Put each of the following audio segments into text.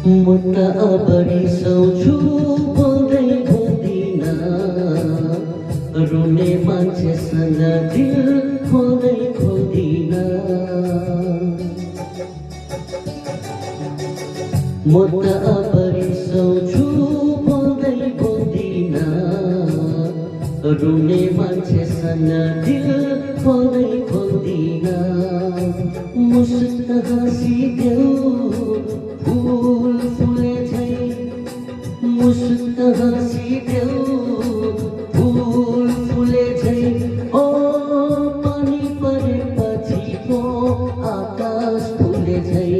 म त बढी सोच्छु बोल्दै बोल्दिन रुने मान्छेसँग दिल खोल्दै खोल्दिन म त बढी सोच्छु बोल्दै बोल्दिन रुने मान्छेसँग दिल खोल्दै खोल्दिन मुस्क हाँसिदेऊ फूल फुले झै मुस्क हाँसिदेऊ फूल फुले झै ओ पानी परेपछिको आकाश फुले झै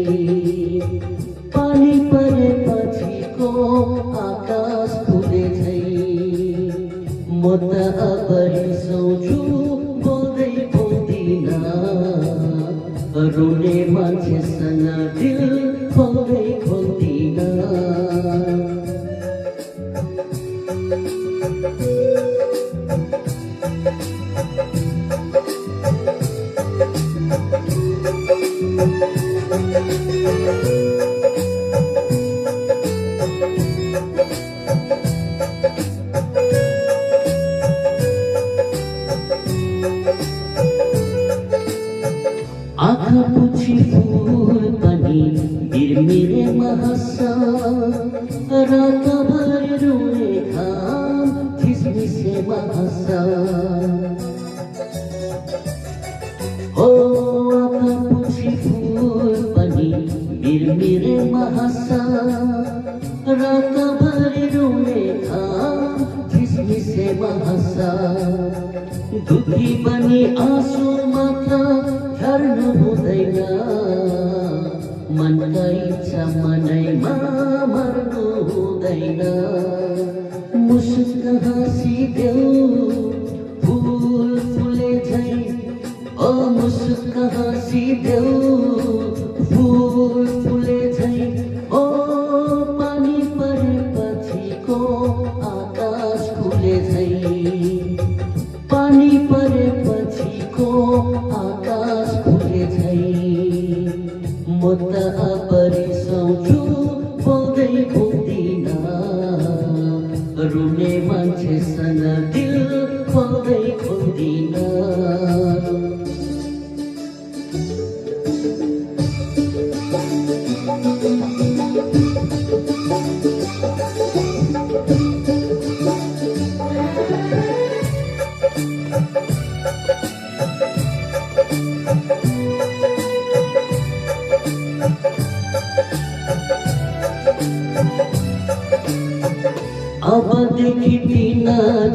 पानी परेपछिको आकाश फुले झै म त बढी सोच्छु बोल्दै बोल्दिन रुने मान्छेसँग दिल खोल्दै खोल्दिन आँखा पुछी फूल पनि बिर्मिरेमा हाँस्छ रातभर रुने घाम झिसमिसेमा हाँस्छ हो आँखा पुछी फूल पनि बिर्मिरेमा हाँस्छ रातभर रुने घाम झिसमिसेमा हाँस्छ दुखी पनि आँसु मात्र झर्नु हुँदैन मनका इच्छा मनैमा मर्नु हुँदैन मुस्क हाँसिदेऊ फूल फुले झै ओ मुस्क हाँसिदेऊ फूल फुले झै ओ पानी परेपछिको आकाश खुले झै पानी परेपछिको आकाश खुले झै म त बढी सोच्छु बोल्दै बोल्दिन रुने मान्छेसँग दिल खोल्दै खोल्दिन अबदेखि दिन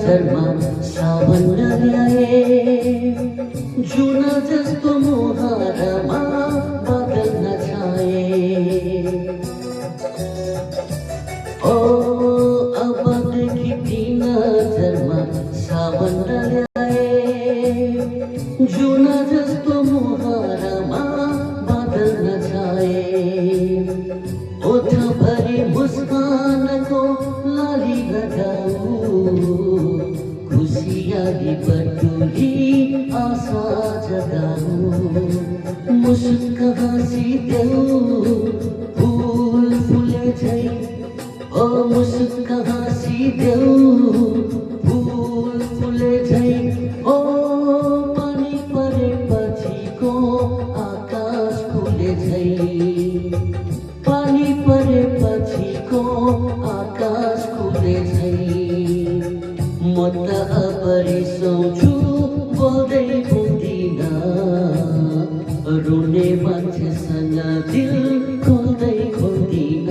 झरमा सावन ल्याए जुन जस्तो मुहारमा बादल नछाए ओ अबदेखि दिन झरमा सावन ल्याए जुन जस्तो मुहारमा बादल नछाए ओठभरि मुस्कानको लाली लगाऊ खुसियाली बटुली आशा जगाऊ मुस्क हाँसिदेऊ फूल फुले झै ओ मुस्क हाँसिदेऊ फूल फुले झै ओ पानी परेपछिको आकाश खुले झै पानी परेपछिको आकाश खुले झै म त बढी सोच्छु बोल्दै बोल्दिन रुने मान्छेसँग दिल खोल्दै खोल्दिन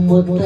म त